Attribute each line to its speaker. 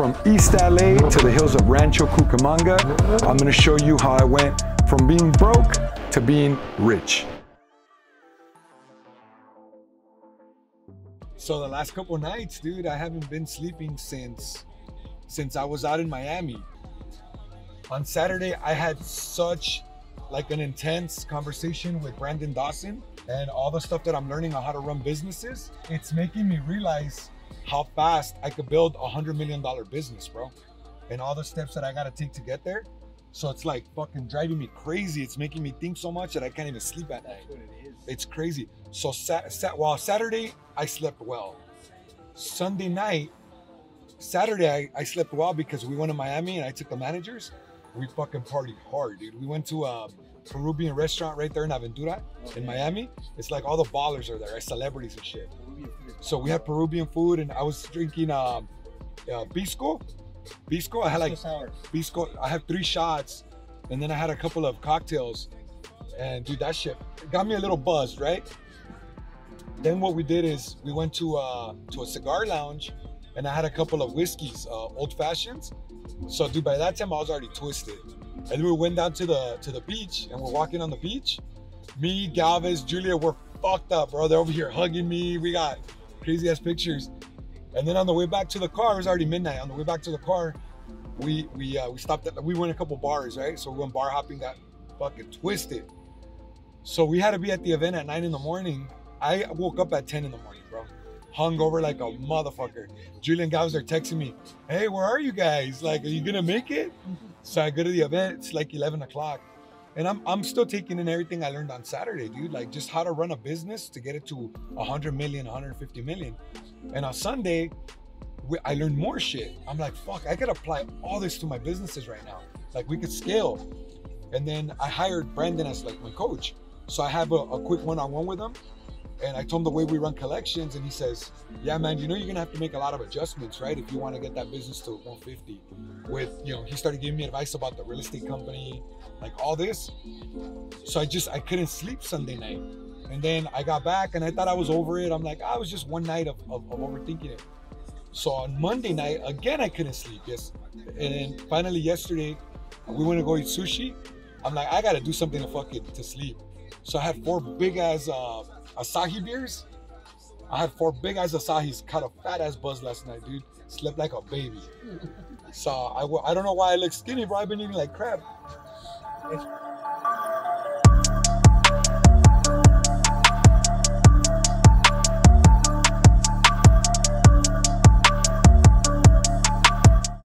Speaker 1: From East LA to the hills of Rancho Cucamonga, I'm gonna show you how I went from being broke to being rich. So the last couple nights, dude, I haven't been sleeping since I was out in Miami. On Saturday, I had such like an intense conversation with Brandon Dawson, and all the stuff that I'm learning on how to run businesses. It's making me realize how fast I could build $100 million business, bro. And all the steps that I gotta take to get there. So it's like fucking driving me crazy. It's making me think so much that I can't even sleep at night. That's what it is. It's crazy. So Saturday, I slept well. Sunday night, Saturday, I slept well because we went to Miami and I took the managers. We fucking partied hard, dude. We went to a Peruvian restaurant right there in Aventura, in Miami. It's like all the ballers are there, right? Celebrities and shit. So we had Peruvian food, and I was drinking Pisco. I had like Pisco. I had 3 shots, and then I had a couple of cocktails. And dude, that shit got me a little buzzed, right? Then what we did is we went to a cigar lounge, and I had a couple of whiskeys, old fashions. So dude, by that time I was already twisted. And we went down to the beach, and we're walking on the beach. Me, Galvez, Julia, we're fucked up, bro. They're over here hugging me. We got crazy ass pictures. And then on the way back to the car, it was already midnight. On the way back to the car, we stopped at, we went a couple bars, right? So we went bar hopping, got fucking twisted. So we had to be at the event at 9 in the morning. I woke up at 10 in the morning, bro. Hung over like a motherfucker. Julia and Galvez are texting me, hey, where are you guys? Like, are you gonna make it? So I go to the event, it's like 11 o'clock. And I'm still taking in everything I learned on Saturday, dude. Like just how to run a business to get it to 100 million, 150 million. And on Sunday, I learned more shit. I'm like, fuck, I could apply all this to my businesses right now. Like we could scale. And then I hired Brandon as like my coach. So I have a quick one-on-one with him. And I told him the way we run collections, and he says, yeah, man, you know, you're gonna have to make a lot of adjustments, right? If you wanna get that business to 150 with, you know, he started giving me advice about the real estate company, like all this. So I couldn't sleep Sunday night. And then I got back and I thought I was over it. I'm like, I was just one night of overthinking it. So on Monday night, again, I couldn't sleep. Yes. And then finally yesterday, we went to go eat sushi. I'm like, I gotta do something to sleep. So I had 4 big ass Asahi beers. I had 4 big ass Asahis, caught a fat ass buzz last night, dude. Slept like a baby. So I don't know why I look skinny, bro. I've been eating like crap.